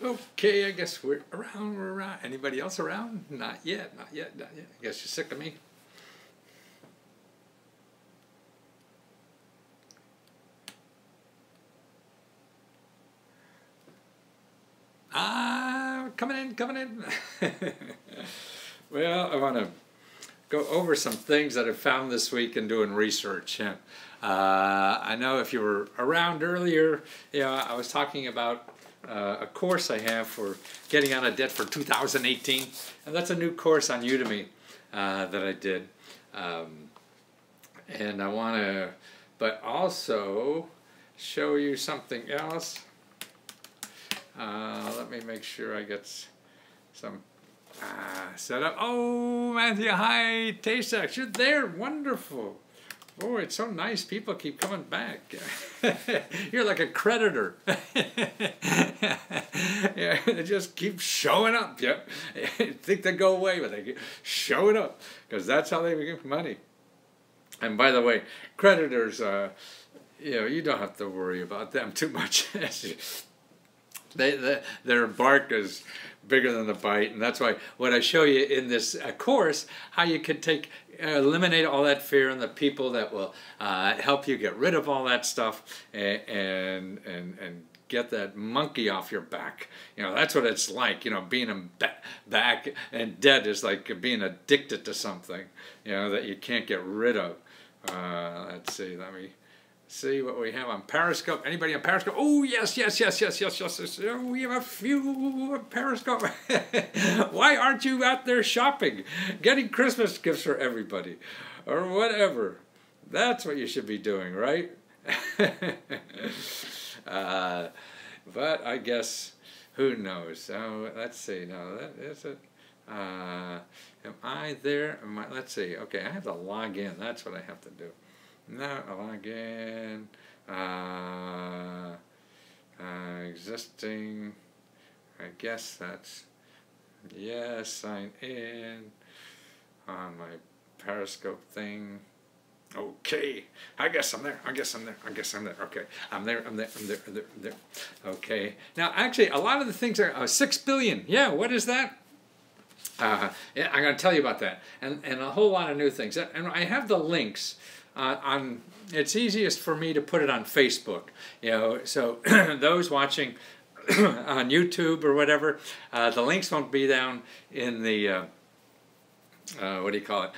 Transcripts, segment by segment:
Okay, I guess we're around, Anybody else around? Not yet, not yet, not yet. I guess you're sick of me. Coming in, coming in. Well, I want to go over some things that I found this week in doing research. I know if you were around earlier, I was talking about a course I have for getting out of debt for 2018, and that's a new course on Udemy that I did. And I want to, but also show you something else. Let me make sure I get some set up. Oh, Matthew, hi, Tasex, you're there, wonderful. Boy, it's so nice. People keep coming back. You're like a creditor. Yeah, they just keep showing up. Yep. You think they go away, but they keep showing up because that's how they make money. And by the way, creditors, you don't have to worry about them too much. Their bark is bigger than the bite, and that's why what I show you in this course, how you can eliminate all that fear and the people that will help you get rid of all that stuff and get that monkey off your back. That's what it's like. Being back and dead is like being addicted to something, that you can't get rid of. Let's see. Let me see what we have on Periscope. Anybody on Periscope? Oh, yes. Oh, we have a few on Periscope. Why aren't you out there shopping? Getting Christmas gifts for everybody. Or whatever. That's what you should be doing, right? But I guess, who knows? So, let's see. No, that is it. Am I there? Let's see. Okay, I have to log in. That's what I have to do. No, log in. Existing. I guess that's yes. Sign in on my Periscope thing. Okay, I guess I'm there. Okay, I'm there. Okay. Now, actually, a lot of the things are 6 billion. Yeah, what is that? Yeah, I'm going to tell you about that, and a whole lot of new things. And I have the links. It's easiest for me to put it on Facebook, so those watching on YouTube or whatever, the links won't be down in the what do you call it?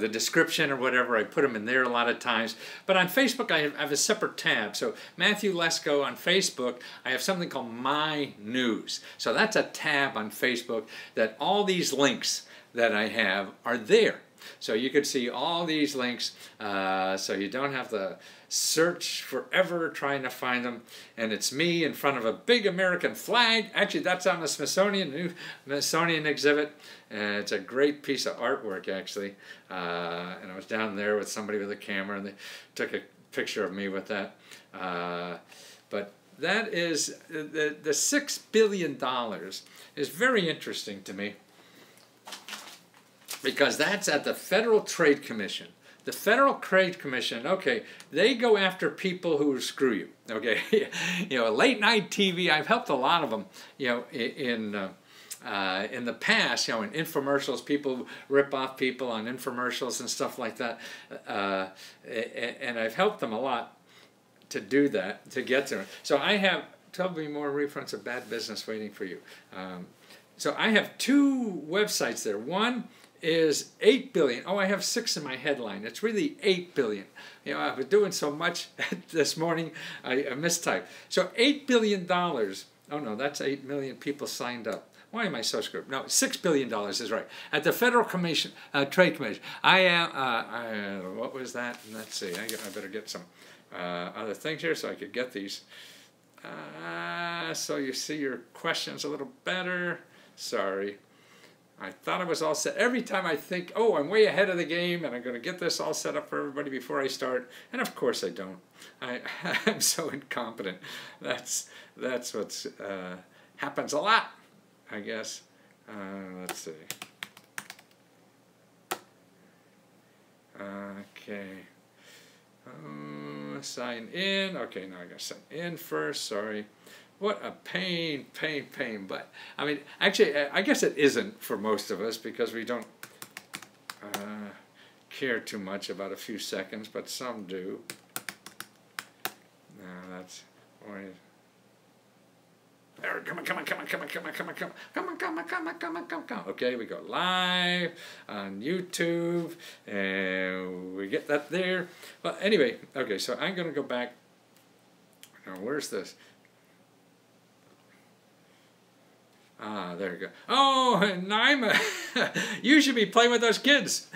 The description or whatever. I put them in there a lot of times. But on Facebook, I have a separate tab. So Matthew Lesko on Facebook, I have something called My News. So that's a tab on Facebook that all these links that I have are there. So you could see all these links, so you don't have to search forever trying to find them. And it's me in front of a big American flag. Actually, that's on the new Smithsonian exhibit. It's a great piece of artwork, actually. And I was down there with somebody with a camera, and they took a picture of me with that. But that is, the $6 billion is very interesting to me, because that's at the Federal Trade Commission. The Federal Trade Commission, okay, they go after people who screw you, okay? Late night TV, I've helped a lot of them, in the past, in infomercials, people rip off people on infomercials and stuff like that. And I've helped them a lot to do that, to get to it. So I have 12 more refunds of bad business waiting for you. So I have two websites there. One is 8 billion. Oh, I have 6 in my headline. It's really 8 billion. I've been doing so much this morning, I mistyped. So $8 billion. Oh no, that's 8 million people signed up. Why am I so screwed? No, $6 billion is right. At the Federal Trade Commission. I am, what was that? Let's see, I better get some other things here so I could get these. So you see your questions a little better. Sorry. I thought I was all set. Every time I think, oh, I'm way ahead of the game and I'm going to get this all set up for everybody before I start. And of course I don't. I'm so incompetent. That's what happens a lot, I guess. Let's see. Okay. Sign in. Okay, now I got to sign in first. Sorry. what a pain, pain, pain. But I mean, actually, I guess it isn't for most of us because we don't care too much about a few seconds, but some do. No, that's come on, come on, come on, come on, come on, come on, come on, come on, come on, come on, come on, come on, come on. Okay, we go live on YouTube, and we get that there. Well, anyway, okay, so I'm going to go back. Now, where's this? Ah, there you go. Oh, Naima, you should be playing with those kids.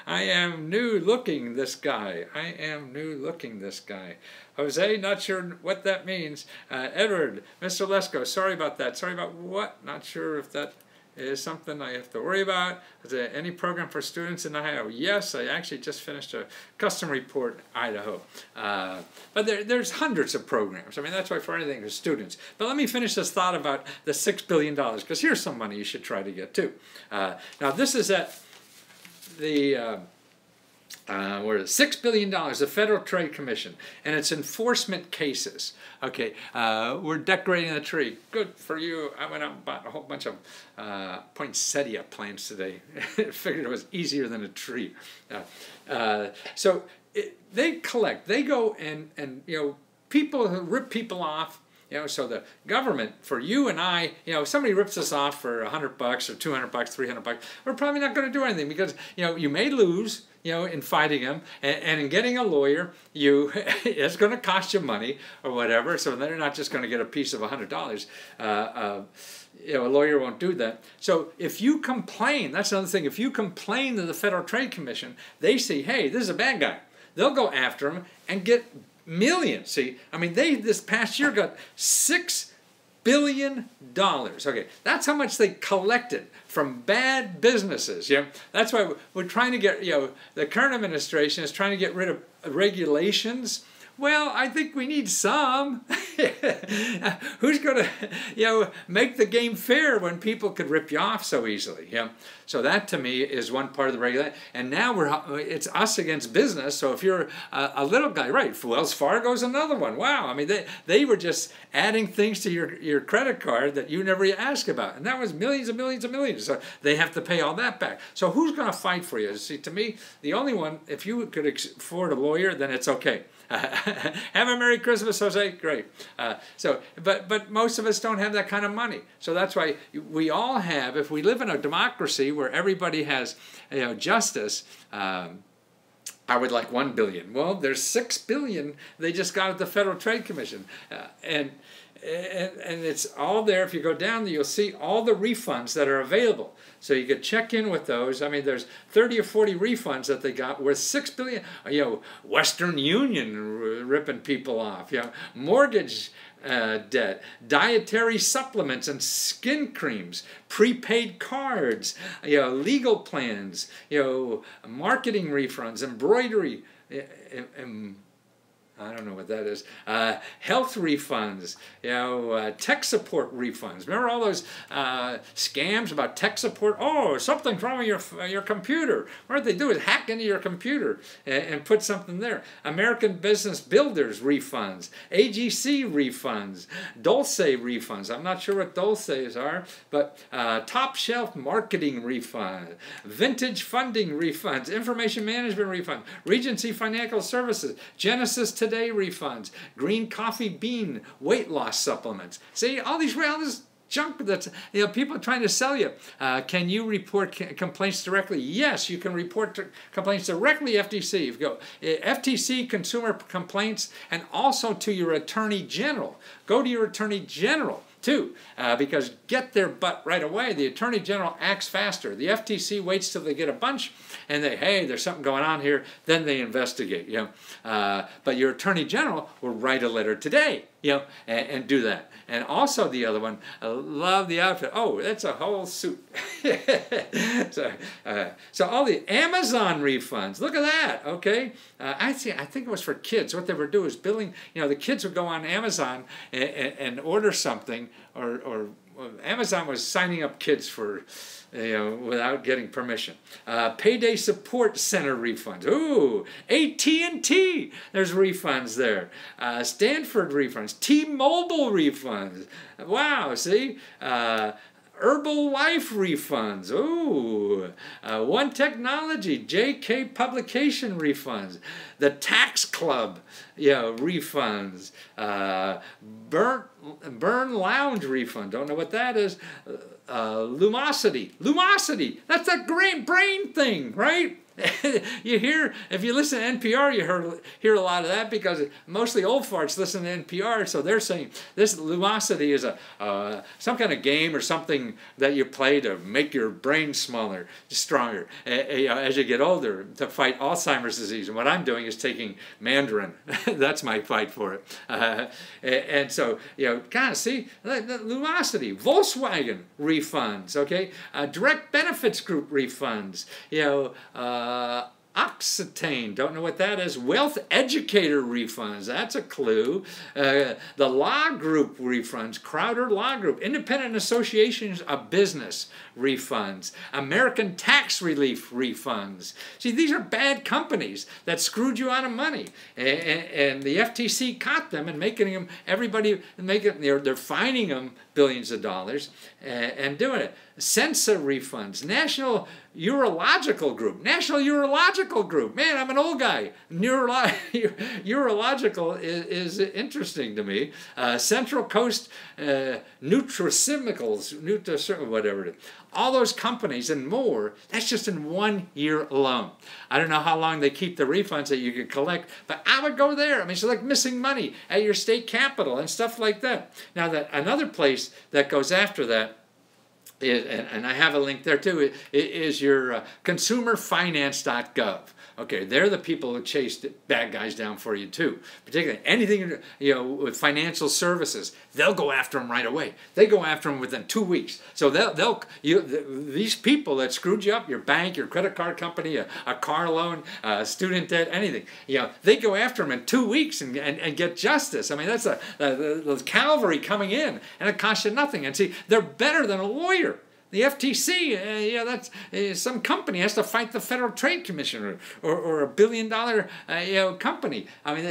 I am new looking this guy. I am new looking this guy. Jose, not sure what that means. Edward, Mr. Lesko, sorry about that. Sorry about what? Not sure if that is something I have to worry about. Is there any program for students in Ohio? Yes, I actually just finished a custom report, Idaho. But there's hundreds of programs. I mean, that's why for anything for students. But let me finish this thought about the $6 billion, because here's some money you should try to get too. Now, this is at the where is $6 billion, the Federal Trade Commission, and it's enforcement cases. Okay, we're decorating the tree. Good for you. I went out and bought a whole bunch of poinsettia plants today. Figured it was easier than a tree. So they collect. They go and you know, people who rip people off. You know, so the government, for you and I, you know, if somebody rips us off for $100 or $200, $300, we're probably not going to do anything because, you know, you may lose, you know, in fighting them, and in getting a lawyer, it's going to cost you money or whatever. So they're not just going to get a piece of $100. You know, a lawyer won't do that. So if you complain, that's another thing. If you complain to the Federal Trade Commission, they see, hey, this is a bad guy. They'll go after him and get millions. See, I mean, they this past year got $6 billion. Okay, that's how much they collected from bad businesses. You know, that's why we're trying to get, you know, the current administration is trying to get rid of regulations. Well, I think we need some. Who's going to, you know, make the game fair when people could rip you off so easily? You know? So that to me is one part of the regulation. And now it's us against business. So if you're a little guy, right? Wells Fargo's another one. Wow. I mean, they were just adding things to your credit card that you never asked about, and that was millions and millions and millions. So they have to pay all that back. So who's going to fight for you? See, to me, the only one, if you could afford a lawyer, then it's okay. Have a Merry Christmas, Jose. Great. But most of us don't have that kind of money. So that's why we all have, if we live in a democracy where everybody has, you know, justice, I would like 1 billion. Well, there's 6 billion they just got at the Federal Trade Commission. And it's all there. If you go down there, you'll see all the refunds that are available. So you could check in with those. I mean, there's 30 or 40 refunds that they got worth $6 billion. You know, Western Union ripping people off. You know, mortgage debt, dietary supplements and skin creams, prepaid cards, you know, legal plans, you know, marketing refunds, embroidery, I don't know what that is. Health refunds, you know, tech support refunds. Remember all those scams about tech support? Oh, something's wrong with your computer. What they do is hack into your computer and put something there. American Business Builders refunds, AGC refunds, Dulce refunds. I'm not sure what Dulces are, but top shelf marketing refund, vintage funding refunds, information management refund, Regency Financial Services, Genesis Today refunds, green coffee bean weight loss supplements. See, all this junk that's, you know, people are trying to sell you. Can you report complaints directly? Yes, you can report complaints directly to FTC. You go FTC consumer complaints, and also to your attorney general. Go to your attorney general too, because get their butt right away. The attorney general acts faster. The FTC waits till they get a bunch, and hey, there's something going on here. Then they investigate. You know, but your attorney general will write a letter today. You know, and do that. And also the other one, I love the outfit. Oh, that's a whole suit. So all the Amazon refunds. Look at that. Okay, I think it was for kids. What they were doing is billing. You know, the kids would go on Amazon and order something, or Amazon was signing up kids for, without getting permission. Payday support center refunds. Ooh, AT&T, there's refunds there. Stanford refunds. T-Mobile refunds. Wow, see? Herbalife refunds. Ooh. One Technology, JK Publication refunds. The Tax Club, refunds. Burn Lounge refund. Don't know what that is. Lumosity. Lumosity. That's that great brain thing, right? You hear, if you listen to NPR, you hear a lot of that because mostly old farts listen to NPR, so they're saying this Lumosity is some kind of game or something that you play to make your brain smaller, stronger as you get older to fight Alzheimer's disease. And what I'm doing is taking Mandarin. That's my fight for it. And so, kind of see, the Lumosity, Volkswagen refunds, okay? Direct Benefits Group refunds, Occitane, don't know what that is. Wealth Educator refunds, that's a clue. The Law Group refunds, Crowder Law Group. Independent Associations of Business refunds. American Tax Relief refunds. See, these are bad companies that screwed you out of money. And the FTC caught them and making them, they're fining them billions of dollars and doing it. Sensa refunds. National Urological Group. National Urological Group. Man, I'm an old guy. Urological is interesting to me. Central Coast Nutraceuticals, whatever it is. All those companies and more, that's just in 1 year alone. I don't know how long they keep the refunds that you could collect, but I would go there. I mean, it's like missing money at your state capitol and stuff like that. Now, another place that goes after that, and I have a link there too, is your consumerfinance.gov. Okay, they're the people who chase bad guys down for you too. Particularly anything with financial services, they'll go after them right away. They go after them within 2 weeks. So these people that screwed you up, your bank, your credit card company, a car loan, student debt, anything, they go after them in 2 weeks and get justice. I mean, that's the cavalry coming in, and it costs you nothing. And see, they're better than a lawyer. The FTC, that's some company has to fight the Federal Trade Commission or a billion-dollar company. I mean,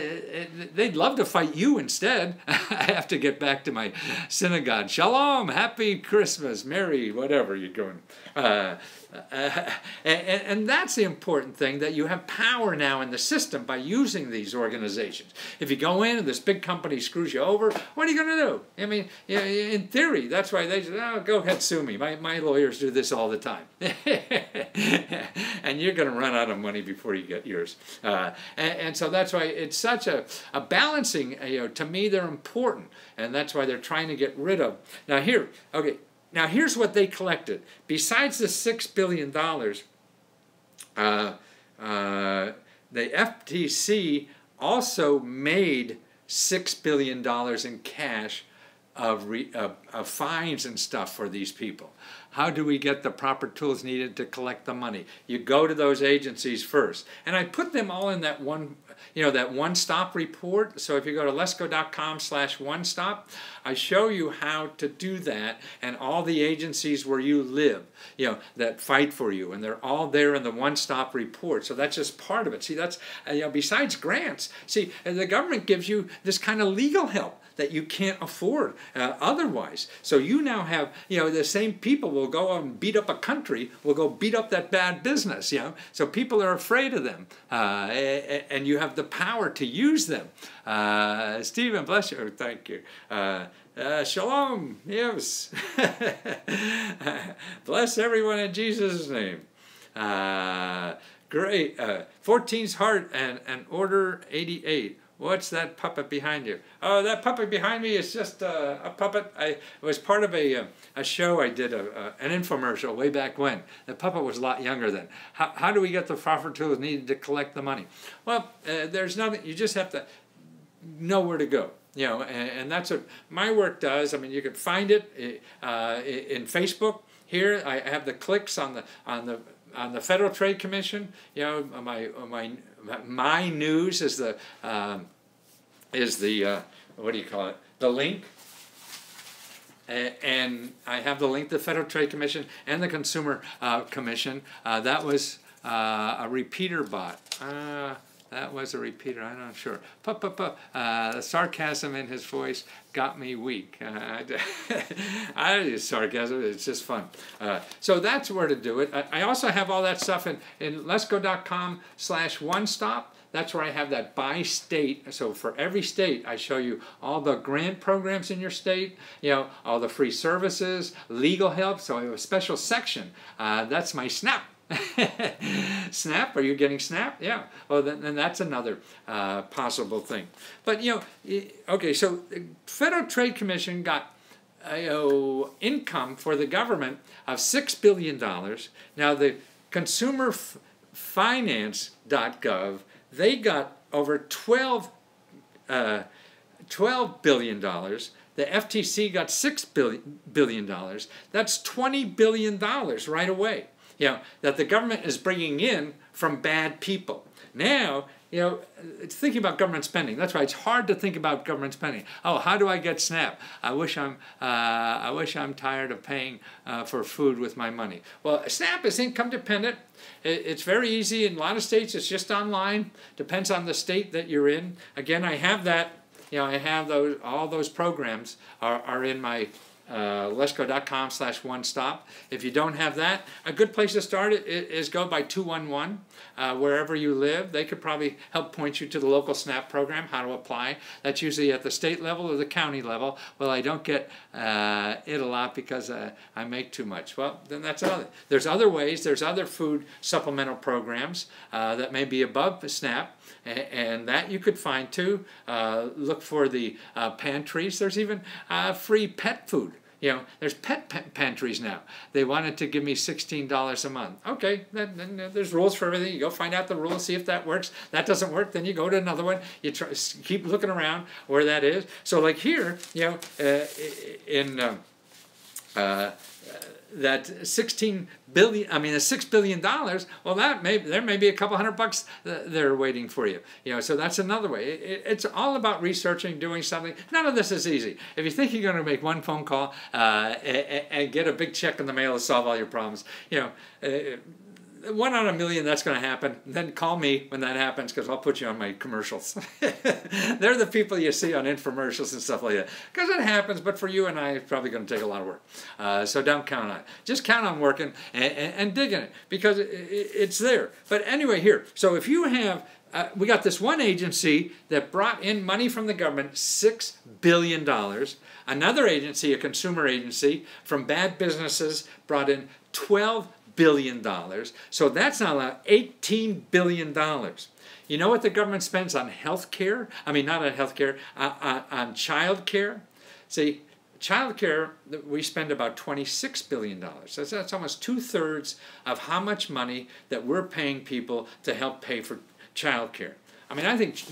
they'd love to fight you instead. I have to get back to my synagogue. Shalom, happy Christmas, Merry, whatever you're going. And that's the important thing, that you have power now in the system by using these organizations. If you go in and this big company screws you over, what are you going to do? I mean, in theory, that's why they say, oh, go ahead, sue me. My lawyers do this all the time. And you're going to run out of money before you get yours. And so that's why it's such a balancing, to me, they're important. And that's why they're trying to get rid of. Now here, okay. Now, here's what they collected. Besides the $6 billion, the FTC also made $6 billion in cash of fines and stuff for these people. How do we get the proper tools needed to collect the money? You go to those agencies first. And I put them all in that that one-stop report. So if you go to lesco.com/one-stop, I show you how to do that, and all the agencies where you live, that fight for you, and they're all there in the one-stop report. So that's just part of it. See, that's, besides grants, see, the government gives you this kind of legal help that you can't afford otherwise. So you now have, the same people will go out and beat up a country, will go beat up that bad business, So people are afraid of them, and you have the power to use them. Stephen, bless you. Thank you. Shalom, yes. Bless everyone in Jesus' name. Great. 14's heart and order 88. What's that puppet behind you? Oh, that puppet behind me is just a puppet. It was part of a show I did, an infomercial way back when. The puppet was a lot younger then. How do we get the proper tools needed to collect the money? Well, there's nothing. You just have to know where to go. And that's what my work does. I mean, you could find it in Facebook. Here, I have the clicks on the Federal Trade Commission. My news is the what do you call it? The link. And I have the link to the Federal Trade Commission and the Consumer Commission. That was a repeater bot. That was a repeater, I'm not sure. The sarcasm in his voice got me weak. I use sarcasm, it's just fun. So that's where to do it. I also have all that stuff in letsgo.com/onestop. That's where I have that by state. So for every state, I show you all the grant programs in your state, all the free services, legal help. So I have a special section. That's my SNAP. SNAP? Are you getting SNAP? Yeah. Well, then that's another possible thing. But, okay, so the Federal Trade Commission got income for the government of $6 billion. Now, the consumerfinance.gov, they got over $12 billion. The FTC got $6 billion. That's $20 billion right away. That the government is bringing in from bad people. Now, it's thinking about government spending. That's why it's hard to think about government spending. Oh, how do I get SNAP? I wish I'm tired of paying for food with my money. Well, SNAP is income dependent. It's very easy in a lot of states. It's just online. Depends on the state that you're in. Again, I have that. I have those. All those programs are in my letsgo.com/onestop. If you don't have that, a good place to start is go by 211. Wherever you live, they could probably help point you to the local SNAP program, how to apply. That's usually at the state level or the county level. Well, I don't get it a lot because I make too much. Well, then that's another. There's other ways. There's other food supplemental programs that may be above SNAP. And that you could find too. Look for the pantries. There's even free pet food. There's pet pantries now. They wanted to give me $16 a month. Okay, then there's rules for everything. You go find out the rules, see if that works. That doesn't work, then you go to another one. You try, keep looking around where that is. So like here, that $6 billion, well, there may be a couple $100 there waiting for you. So that's another way. It's all about researching, doing something. None of this is easy. If you think you're going to make one phone call and get a big check in the mail to solve all your problems, 1 out of a million that's going to happen. Then call me when that happens because I'll put you on my commercials. They're the people you see on infomercials and stuff like that. Because it happens, but for you and I, it's probably going to take a lot of work. So don't count on it. Just count on working and digging it because it's there. But anyway, here. So if you have, we got this one agency that brought in money from the government, $6 billion. Another agency, a consumer agency, from bad businesses brought in $12 billion. So that's now $18 billion. You know what the government spends on health care? I mean, not on health care, on child care. See, child care, we spend about $26 billion. So that's almost 2/3 of how much money that we're paying people to help pay for child care. I mean, I think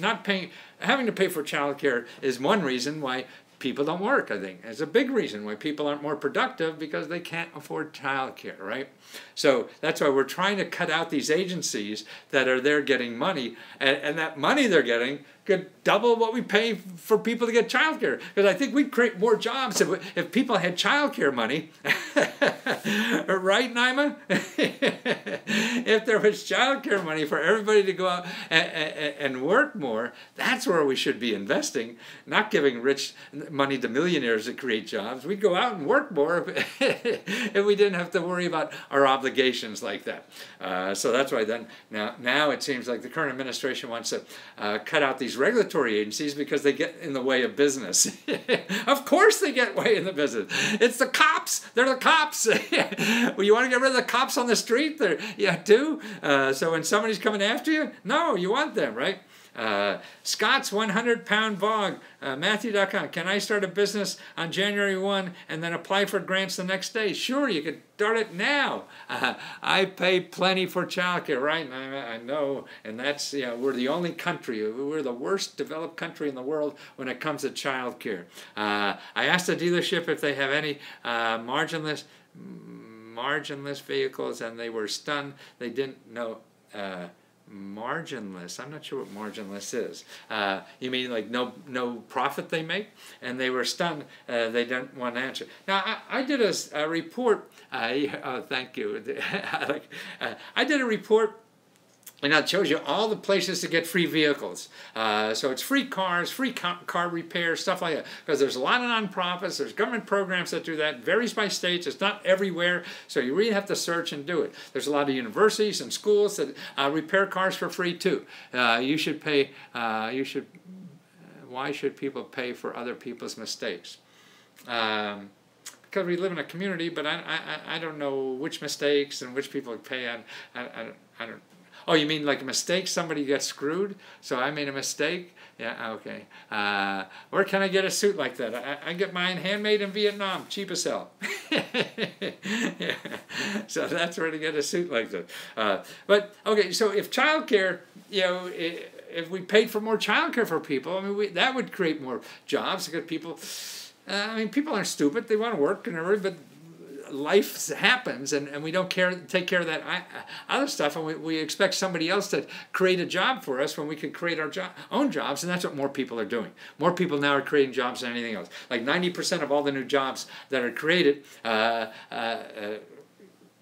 having to pay for child care is one reason why people don't work, I think. It's a big reason why people aren't more productive because they can't afford child care, right? So that's why we're trying to cut out these agencies that are there getting money, and that money they're getting could double what we pay for people to get child care. Because I think we'd create more jobs if people had child care money. Right, Naima? If there was child care money for everybody to go out and work more, that's where we should be investing, not giving rich money to millionaires to create jobs. We'd go out and work more if we didn't have to worry about our obligations like that. So that's why then now it seems like the current administration wants to cut out these regulatory agencies because they get in the way of business. Of course they get way in the business. It's the cops. They're the cops. Well, you want to get rid of the cops on the street? Yeah, too. So when somebody's coming after you, no, you want them, right? Scott's 100-pound bog, Matthew.com. Can I start a business on January 1 and then apply for grants the next day? Sure, you could start it now. I pay plenty for childcare, right? I know, and that's, we're the only country, we're the worst developed country in the world when it comes to childcare. I asked the dealership if they have any marginless vehicles, and they were stunned. They didn't know marginless. I'm not sure what marginless is. You mean like no profit they make? And they were stunned. They didn't want to answer. Now, I did a report. Thank you. I did a report. And that shows you all the places to get free vehicles. So it's free cars, free car repair, stuff like that. Because there's a lot of nonprofits, there's government programs that do that. It varies by states, it's not everywhere. So you really have to search and do it. There's a lot of universities and schools that repair cars for free too. You should pay, why should people pay for other people's mistakes? Because we live in a community, but I don't know which mistakes and which people pay. I don't. Oh, you mean like a mistake? Somebody got screwed? So I made a mistake? Yeah, okay. Where can I get a suit like that? I get mine handmade in Vietnam, cheap as hell. Yeah. So that's where to get a suit like that. But, okay, so if childcare, if we paid for more childcare for people, I mean, that would create more jobs because people, people aren't stupid. They want to work and everything, but life happens, and we don't take care of that other stuff, and we expect somebody else to create a job for us when we could create our own jobs, and that's what more people are doing. More people now are creating jobs than anything else. Like 90% of all the new jobs that are created, in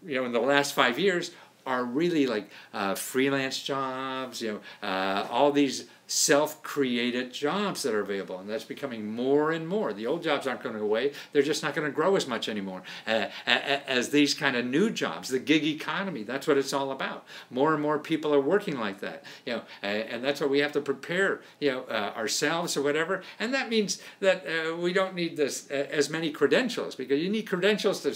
the last 5 years, are really like freelance jobs. All these self-created jobs that are available, and that's becoming more and more. The old jobs aren't going to go away. They're just not going to grow as much anymore as these kind of new jobs. The gig economy, that's what it's all about. More and more people are working like that, and that's what we have to prepare, ourselves or whatever. And that means that we don't need this as many credentials, because you need credentials to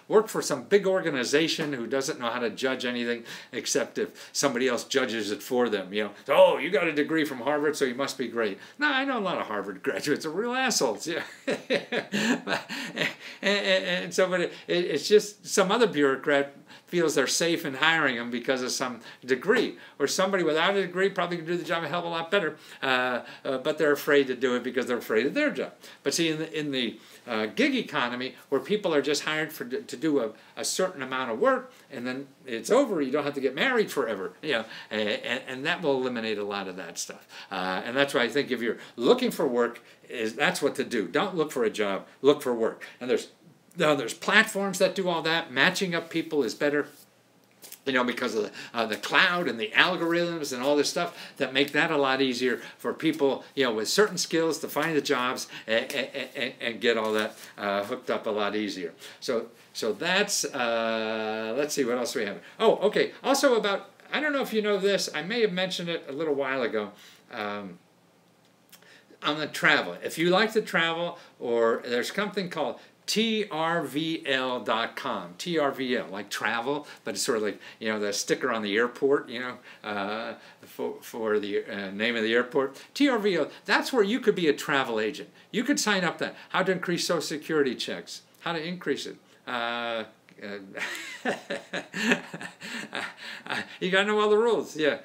work for some big organization who doesn't know how to judge anything except if somebody else judges it for them. Oh, you got a degree from Harvard, so you must be great. No, I know a lot of Harvard graduates are real assholes. Yeah, and so, but it's just some other bureaucrat feels they're safe in hiring them because of some degree, or somebody without a degree probably can do the job a hell of a lot better, but they're afraid to do it because they're afraid of their job. But see, in the gig economy, where people are just hired to do a certain amount of work, and then it's over, you don't have to get married forever, and that will eliminate a lot of that stuff. And that's why I think if you're looking for work, that's what to do. Don't look for a job, look for work. And there's platforms that do all that. Matching up people is better, because of the cloud and the algorithms and all this stuff that make that a lot easier for people, with certain skills to find the jobs and get all that hooked up a lot easier. So that's, let's see, what else we have. Oh, okay. Also about, I don't know if you know this, I may have mentioned it a little while ago, on the travel. If you like to travel, or there's something called TRVL.com. TRVL, like travel, but it's sort of like, the sticker on the airport, for the name of the airport. TRVL, that's where you could be a travel agent. You could sign up that, how to increase Social Security checks, how to increase it. You gotta know all the rules. Yeah.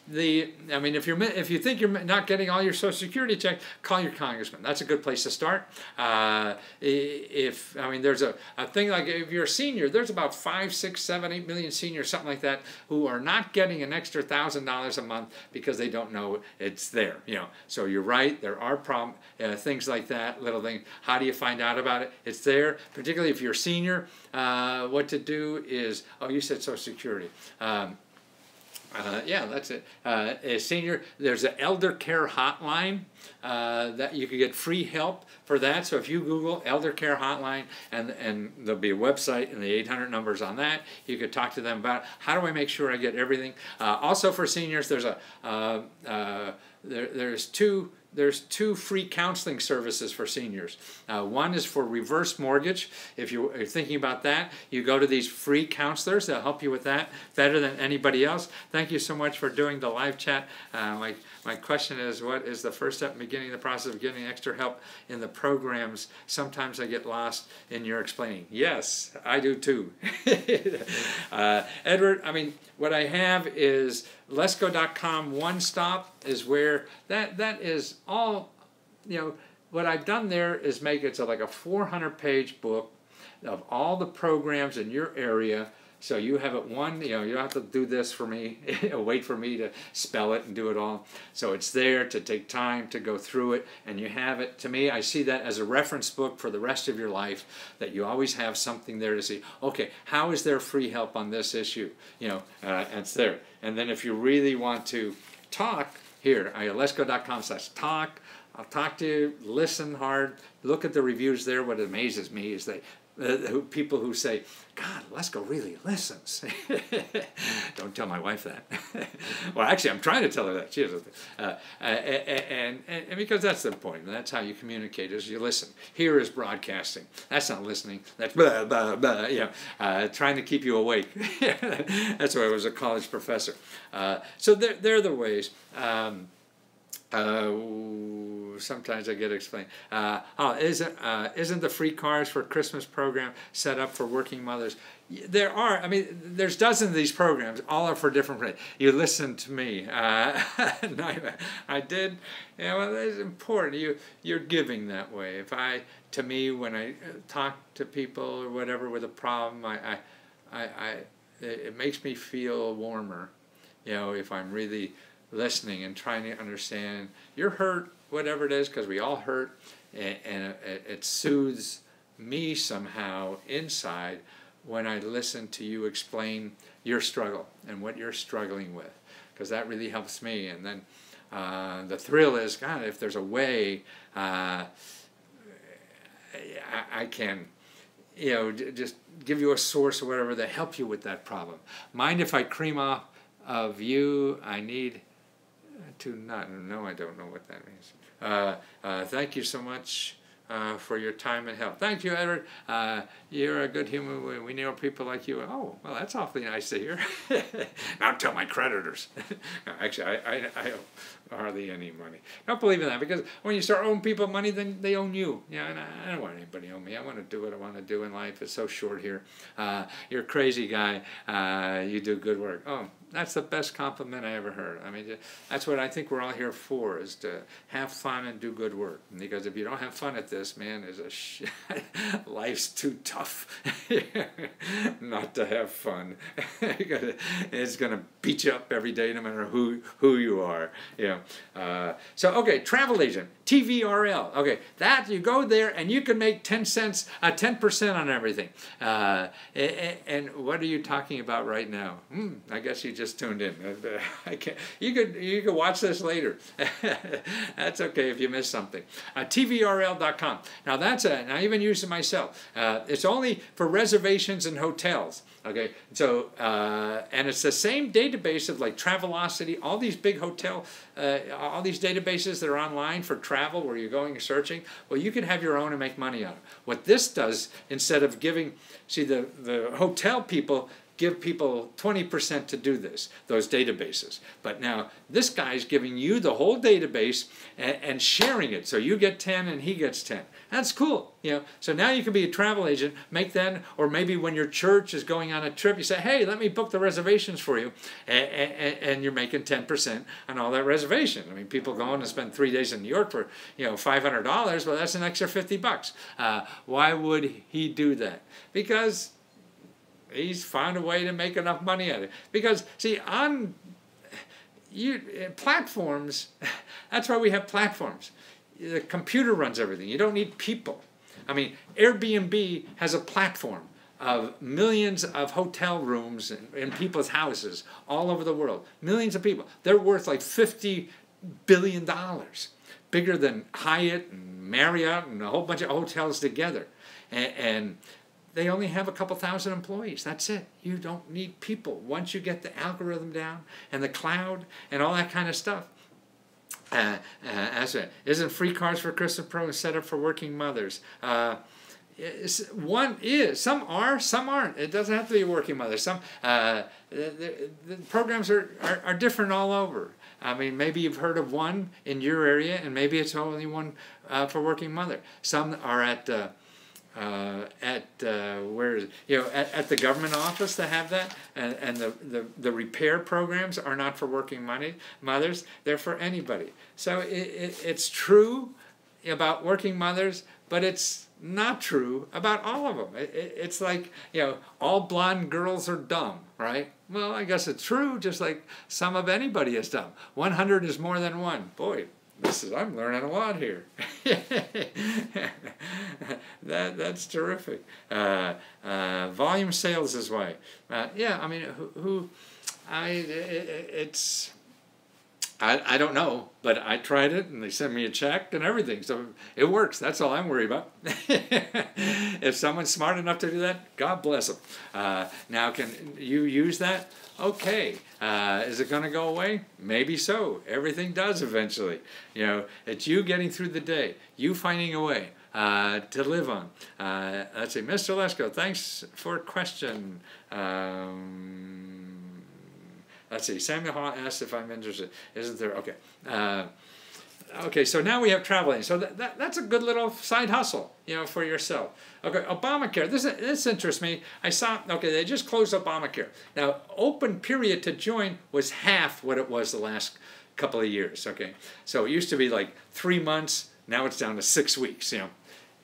If you think you're not getting all your Social Security check, call your congressman. That's a good place to start. There's a thing like, if you're a senior, there's about 5, 6, 7, 8 million seniors, something like that, who are not getting an extra $1,000 a month because they don't know it's there. So you're right. There are things like that, little things. How do you find out about it? It's there. Particularly if you're a senior, what to do is, you said Social Security. Yeah, that's it. A senior, there's an elder care hotline that you can get free help for that. So if you Google elder care hotline, and there'll be a website and the 800 numbers on that, you could talk to them about how do I make sure I get everything. Also for seniors, there's there's two free counseling services for seniors. One is for reverse mortgage. If you're thinking about that, you go to these free counselors. They'll help you with that better than anybody else. Thank you so much for doing the live chat. My question is, what is the first step in beginning the process of getting extra help in the programs? Sometimes I get lost in your explaining. Yes, I do too. Edward, what I have is lesco.com One Stop is where that is all, what I've done there is make it so like a 400-page book of all the programs in your area So you have it one, you don't have to do this for me, wait for me to spell it and do it all. So it's there to take time to go through it, and you have it. To me, I see that as a reference book for the rest of your life, that you always have something there to see, okay, how is there free help on this issue? It's there. And then if you really want to talk, here, letsgo.com/talk. I'll talk to you, listen hard, look at the reviews there. What amazes me is people who say, God, Lesko really listens. Don't tell my wife that. Well, actually, I'm trying to tell her that. She doesn't. And because that's the point. That's how you communicate, is you listen. Here is broadcasting. That's not listening. That's blah, blah, blah, trying to keep you awake. That's why I was a college professor. So they're the ways. Sometimes I get explained. Isn't the free cars for Christmas program set up for working mothers? There are. I mean, there's dozens of these programs. All are for different reasons. You listen to me. I did. Well, it's important. You're giving that way. To me, when I talk to people or whatever with a problem, it makes me feel warmer. If I'm really listening and trying to understand. You're hurt, whatever it is, because we all hurt, and it soothes me somehow inside when I listen to you explain your struggle and what you're struggling with, because that really helps me. And then the thrill is, God, if there's a way I can just give you a source or whatever to help you with that problem. Mind if I cream off of you? I need to not. No, I don't know what that means. Thank you so much for your time and help. Thank you, Edward. You're a good human. We know people like you. Oh, well, that's awfully nice to hear. Now tell my creditors. No, actually, I owe hardly any money. Don't believe in that, because when you start owing people money, then they own you. And I don't want anybody to owe me. I want to do what I want to do in life. It's so short here. You're a crazy guy. You do good work. Oh, that's the best compliment I ever heard. I mean, that's what I think we're all here for, is to have fun and do good work. Because if you don't have fun at this, man, life's too tough not to have fun. It's going to beat you up every day, no matter who you are. So, okay, travel agent, TVRL. Okay, that you go there and you can make 10% on everything. And what are you talking about right now? I guess you just tuned in. I can't. You could watch this later. That's okay if you missed something. TVRL.com. Now and I even use it myself. It's only for reservations and hotels. Okay, so and it's the same database of like Travelocity, all these big hotel, all these databases that are online for travel where you're going and searching. Well, you can have your own and make money on it. What this does, instead of giving, see, the hotel people give people 20% to do this, those databases. But now this guy's giving you the whole database and sharing it. So you get 10 and he gets 10. That's cool. So now you can be a travel agent, make that, or maybe when your church is going on a trip, you say, hey, let me book the reservations for you. And you're making 10% on all that reservation. I mean, people going to spend 3 days in New York for, $500. Well, that's an extra $50. Why would he do that? Because he's found a way to make enough money at it. Because, see, on platforms, that's why we have platforms. The computer runs everything. You don't need people. I mean, Airbnb has a platform of millions of hotel rooms in people's houses all over the world. Millions of people. They're worth like $50 billion. Bigger than Hyatt and Marriott and a whole bunch of hotels together. And they only have a couple thousand employees. That's it. You don't need people. Once you get the algorithm down and the cloud and all that kind of stuff. Isn't free cars for Christmas program set up for working mothers? One is. Some are, some aren't. It doesn't have to be a working mother. Some the programs are different all over. I mean, maybe you've heard of one in your area, and maybe it's only one for working mother. Some are at the government office to have that, and the repair programs are not for working mothers. They're for anybody. So it's true about working mothers, but it's not true about all of them. It's like, all blonde girls are dumb, right? Well, I guess it's true, just like some of anybody is dumb. 100 is more than one. Boy, I'm learning a lot here. That's terrific. Volume sales is why. Yeah, I mean, I don't know, but I tried it, and they sent me a check and everything, so it works. That's all I'm worried about. If someone's smart enough to do that, God bless them. Now, can you use that? Okay. Is it going to go away? Maybe so. Everything does eventually. It's you getting through the day, you finding a way to live on. Let's see, Mr. Lesko, thanks for a question. Let's see, Samuel Hall asked if I'm interested. Isn't there? Okay. Okay, so now we have traveling. So that's a good little side hustle, for yourself. Okay, Obamacare. This interests me. I saw, okay, they just closed Obamacare. Now, open period to join was half what it was the last couple of years, okay? So it used to be like 3 months. Now it's down to 6 weeks,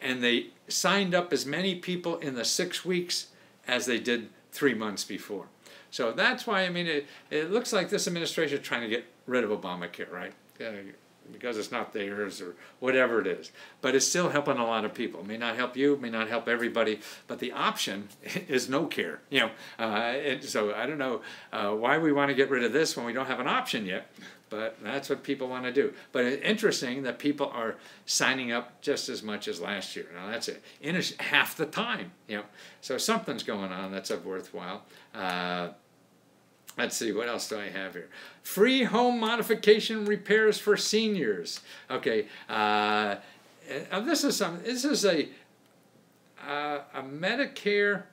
And they signed up as many people in the 6 weeks as they did 3 months before. So that's why, I mean, it looks like this administration is trying to get rid of Obamacare, right? Because it's not theirs or whatever it is. But it's still helping a lot of people. It may not help you, it may not help everybody, but the option is no care. So I don't know why we want to get rid of this when we don't have an option yet, but that's what people want to do. But it's interesting that people are signing up just as much as last year. Now that's it, in half the time. So something's going on that's worthwhile. Let's see, what else do I have here? Free home modification repairs for seniors. Okay, this is a Medicare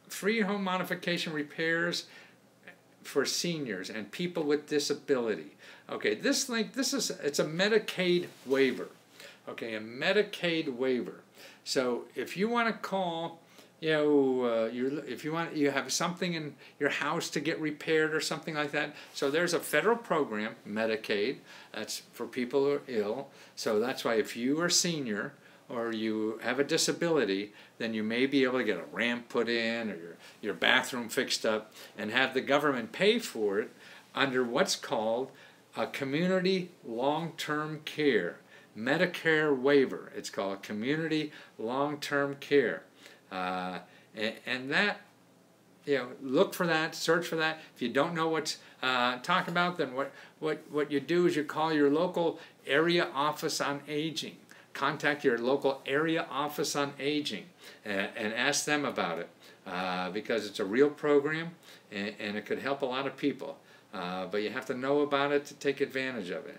free home modification repairs for seniors and people with disability. Okay, it's a Medicaid waiver. Okay, a Medicaid waiver. So if you want to call, if you have something in your house to get repaired or something like that. So there's a federal program, Medicaid, that's for people who are ill. So that's why if you are senior or you have a disability, then you may be able to get a ramp put in or your bathroom fixed up and have the government pay for it under what's called a community long-term care. Medicare waiver. It's called community long-term care. And that, look for that, search for that. If you don't know what's talking about, then what you do is you call your local area office on aging. Contact your local area office on aging and ask them about it because it's a real program and it could help a lot of people. But you have to know about it to take advantage of it.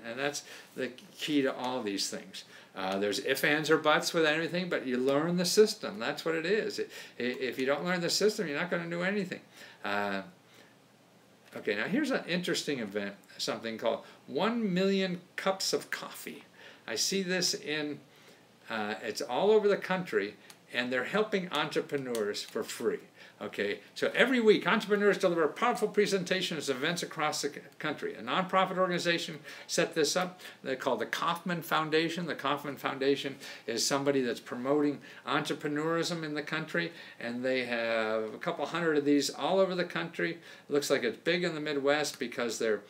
And that's the key to all these things. There's ifs, ands, or buts with anything, but you learn the system. That's what it is. If you don't learn the system, you're not going to do anything. Okay, now here's an interesting event, something called 1 million cups of coffee. I see this it's all over the country, and they're helping entrepreneurs for free. Okay, so every week, entrepreneurs deliver powerful presentations at events across the country. A nonprofit organization set this up. They're called the Kauffman Foundation. The Kauffman Foundation is somebody that's promoting entrepreneurism in the country, and they have a couple hundred of these all over the country. It looks like it's big in the Midwest because they're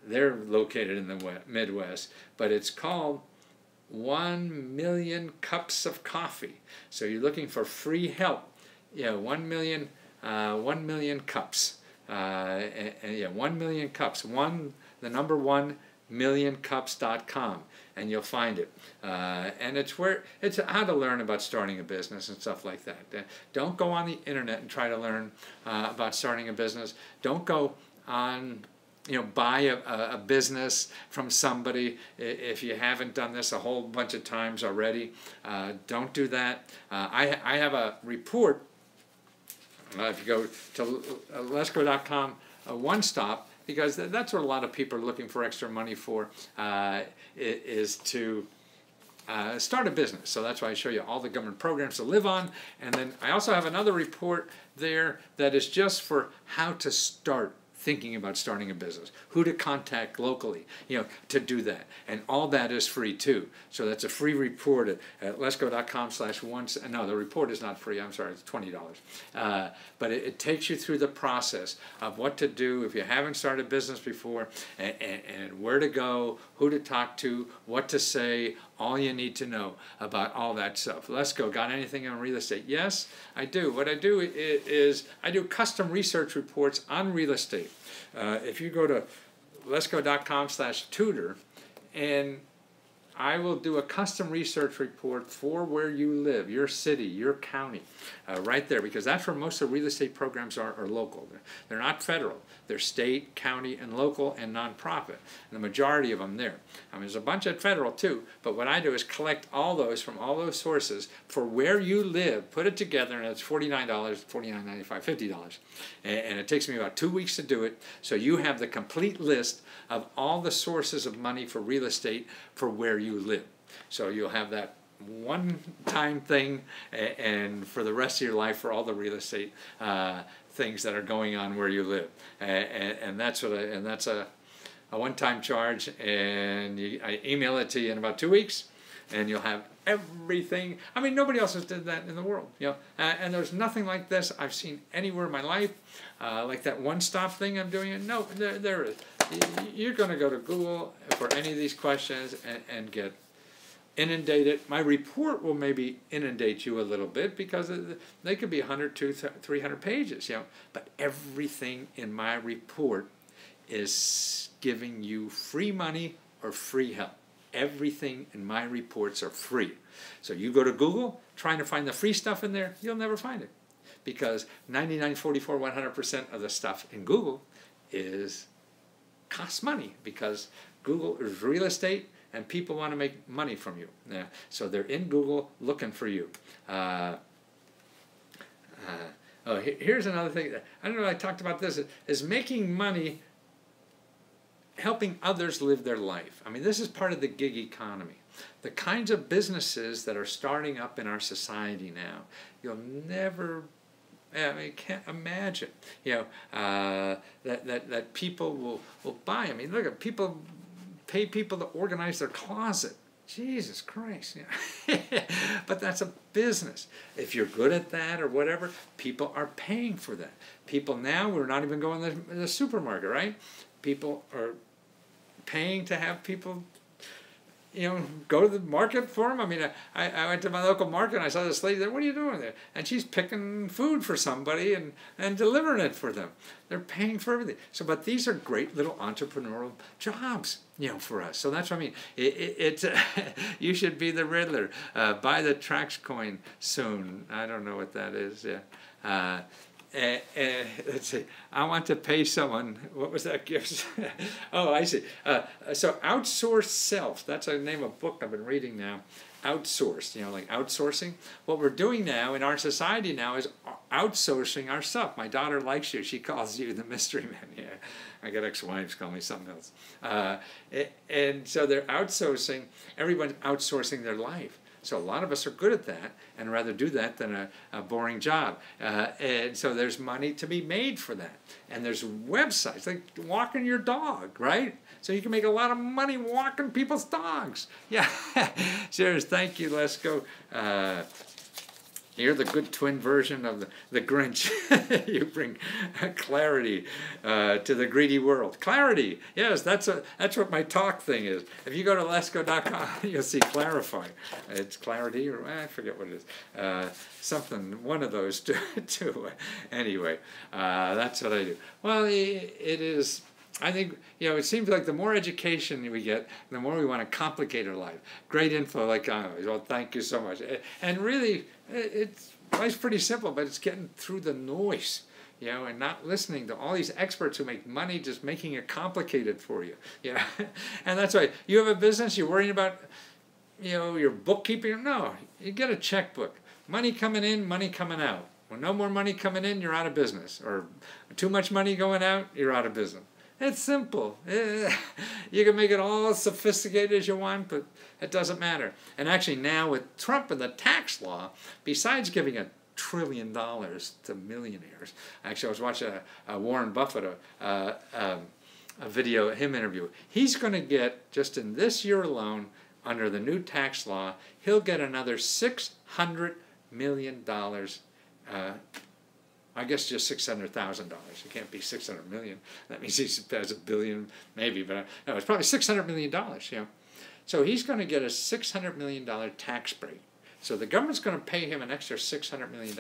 located in the Midwest, but it's called 1 million cups of coffee. So you're looking for free help. 1 million cups. 1 million cups. The number 1 millioncups.com, and you'll find it. And it's how to learn about starting a business and stuff like that. Don't go on the internet and try to learn about starting a business. Don't go on, buy a business from somebody if you haven't done this a whole bunch of times already. Don't do that. I have a report. If you go to lesko.com, one stop, because that's what a lot of people are looking for extra money for, is to start a business. So that's why I show you all the government programs to live on. And then I also have another report there that is just for how to start thinking about starting a business, who to contact locally, to do that. And all that is free too. So that's a free report at letsgo.com/one. No, the report is not free. I'm sorry, it's $20. But it takes you through the process of what to do if you haven't started a business before, and where to go, who to talk to, what to say, all you need to know about all that stuff. Let's Go. Got anything on real estate? Yes, I do. What I do is I do custom research reports on real estate. If you go to letsgo.com/tutor, and I will do a custom research report for where you live, your city, your county, right there, because that's where most of the real estate programs are local. They're not federal. They're state, county, and local, and nonprofit. And the majority of them there. I mean, there's a bunch at federal too, but what I do is collect all those from all those sources for where you live, put it together, and it's $49, $49.95, $50. And it takes me about 2 weeks to do it, so you have the complete list of all the sources of money for real estate for where you live. So you'll have that one-time thing, and for the rest of your life for all the real estate things that are going on where you live. And that's a one-time charge, and I email it to you in about 2 weeks, and you'll have everything. I mean, nobody else has did that in the world, and there's nothing like this I've seen anywhere in my life, like that one-stop thing I'm doing. No, there is. You're going to go to Google for any of these questions and get inundated. My report will maybe inundate you a little bit because they could be 100, 200, 300 pages, But everything in my report is giving you free money or free help. Everything in my reports are free. So you go to Google trying to find the free stuff in there, you'll never find it, because 99, 44, 100% of the stuff in Google costs money, because Google is real estate and people want to make money from you. So they're in Google looking for you. Here's another thing. I don't know if I talked about this. Is making money, helping others live their life. I mean, this is part of the gig economy. The kinds of businesses that are starting up in our society now, you'll never, can't imagine, that people will buy. I mean, look at people, pay people to organize their closet. Jesus Christ. But that's a business. If you're good at that or whatever, people are paying for that. People now, we're not even going to the supermarket, right? People are paying to have people, go to the market for them. I mean, I went to my local market and I saw this lady there. What are you doing there? And she's picking food for somebody and delivering it for them. They're paying for everything. So, but these are great little entrepreneurial jobs, for us. So that's what I mean. It's you should be the Riddler. Buy the Trax coin soon. I don't know what that is. Let's see. I want to pay someone. What was that gift? Oh, I see. So outsource self. That's the name of a book I've been reading now. Outsourced. Like outsourcing. What we're doing now in our society now is outsourcing ourselves. My daughter likes you. She calls you the mystery man. Yeah, I got ex-wives call me something else. And so they're outsourcing. Everyone's outsourcing their life. So a lot of us are good at that and rather do that than a boring job. And so there's money to be made for that. And there's websites, like walking your dog, right? So you can make a lot of money walking people's dogs. Yeah, cheers, thank you, let's go. You're the good twin version of the Grinch. You bring clarity to the greedy world. Clarity, yes, that's what my talk thing is. If you go to letsgo.com, you'll see clarify. It's clarity, or I forget what it is. Something, one of those two. Anyway, that's what I do. Well, it is. I think, it seems like the more education we get, the more we want to complicate our life. Great info, like always. Well, thank you so much. And really, life's pretty simple, but it's getting through the noise, and not listening to all these experts who make money just making it complicated for you. And that's why you have a business, you're worrying about, your bookkeeping. No, you get a checkbook. Money coming in, money coming out. When no more money coming in, you're out of business. Or too much money going out, you're out of business. It's simple. You can make it all as sophisticated as you want, but it doesn't matter. And actually now with Trump and the tax law, besides giving a trillion to millionaires. Actually, I was watching a Warren Buffett a video, him interview. He's going to get, just in this year alone, under the new tax law, he'll get another $600 million. I guess just $600,000. It can't be $600 million. That means he has $1 billion, maybe, but no, it's probably $600 million. You know, so he's going to get a $600 million tax break. So the government's going to pay him an extra $600 million.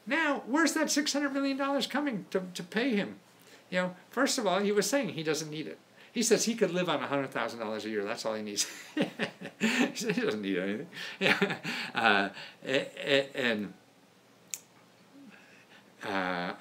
Now, where's that $600 million coming to pay him? You know, first of all, he was saying he doesn't need it. He says he could live on $100,000 a year. That's all he needs. He said he doesn't need anything. Yeah.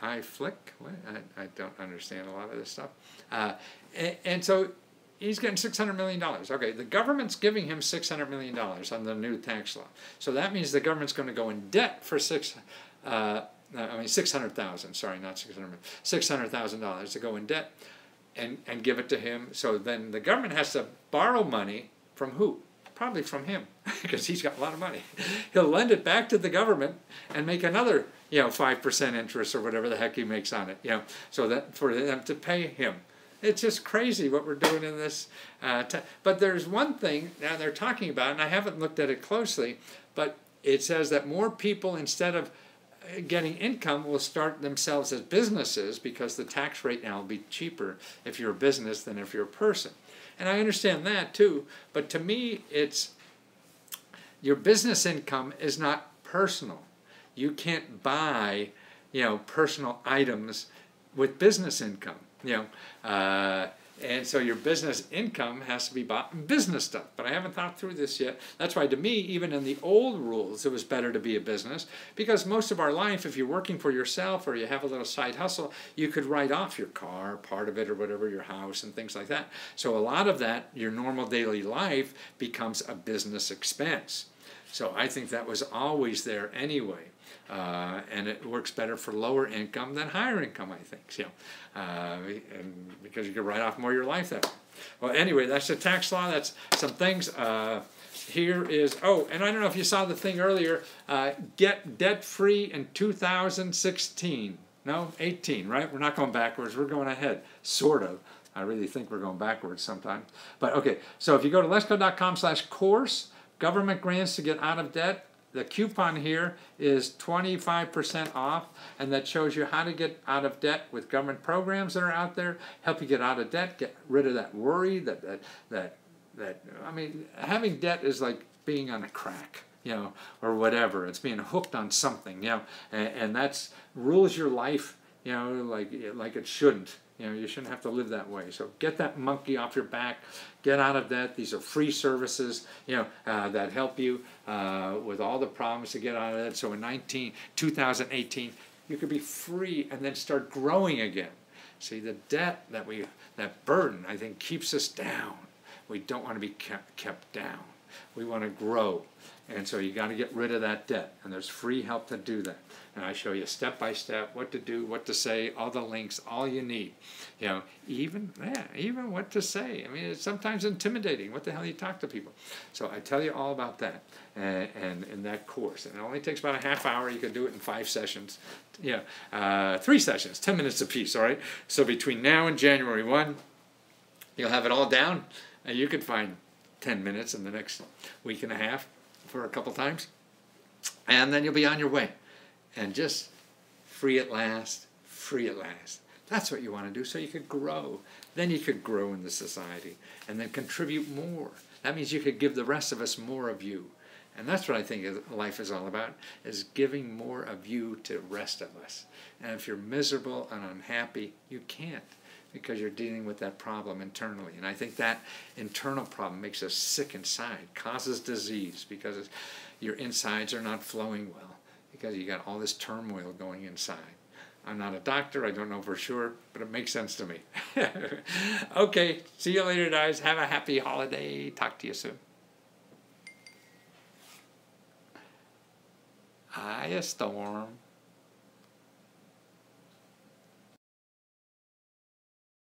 I flick. What? I don't understand a lot of this stuff. And so he's getting $600 million. Okay, the government's giving him $600 million on the new tax law. So that means the government's going to go in debt for $600,000. Sorry, not $600,000 to go in debt and give it to him. So then the government has to borrow money from who? Probably from him, because he's got a lot of money. He'll lend it back to the government and make another, 5% interest or whatever the heck he makes on it, so that for them to pay him. It's just crazy what we're doing in this. But there's one thing now they're talking about, and I haven't looked at it closely, but it says that more people, instead of getting income, will start themselves as businesses, because the tax rate now will be cheaper if you're a business than if you're a person. And I understand that too, but to me, it's your business income is not personal. You can't buy, personal items with business income, and so your business income has to be bought in business stuff. But I haven't thought through this yet. That's why, to me, even in the old rules, it was better to be a business, because most of our life, if you're working for yourself or you have a little side hustle, you could write off your car, part of it, or whatever, your house and things like that. So a lot of that, your normal daily life, becomes a business expense. So I think that was always there anyway. And it works better for lower income than higher income, I think. And because you can write off more of your life that way. Well, anyway, that's the tax law. That's some things. Here is, and I don't know if you saw the thing earlier, get debt-free in 2016. No, 18, right? We're not going backwards. We're going ahead, sort of. I really think we're going backwards sometimes. But, okay, so if you go to letsgo.com/course, government grants to get out of debt, the coupon here is 25% off, and that shows you how to get out of debt with government programs that are out there, help you get out of debt, get rid of that worry, I mean, having debt is like being on a crack, or whatever. It's being hooked on something, and that's rules your life, like it shouldn't. You shouldn't have to live that way. So get that monkey off your back. Get out of that. These are free services, that help you with all the problems to get out of that. So in 2018, you could be free and then start growing again. See, the debt that burden, I think, keeps us down. We don't want to be kept down. We want to grow. And so you got to get rid of that debt. And there's free help to do that. And I show you step by step what to do, what to say, all the links, all you need. Even what to say. I mean, it's sometimes intimidating. What the hell you talk to people? So I tell you all about that and in that course. And it only takes about a half hour. You can do it in 5 sessions. 3 sessions, 10 minutes apiece, all right? So between now and January 1, you'll have it all down. And you can find 10 minutes in the next week and a half for a couple times. And then you'll be on your way. And just free at last, free at last. That's what you want to do, so you could grow. Then you could grow in the society and then contribute more. That means you could give the rest of us more of you. And that's what I think life is all about, is giving more of you to the rest of us. And if you're miserable and unhappy, you can't, because you're dealing with that problem internally. And I think that internal problem makes us sick inside, causes disease, because your insides are not flowing well, because you got all this turmoil going inside. I'm not a doctor, I don't know for sure, but it makes sense to me. Okay, see you later, guys. Have a happy holiday. Talk to you soon. Hiya, Storm.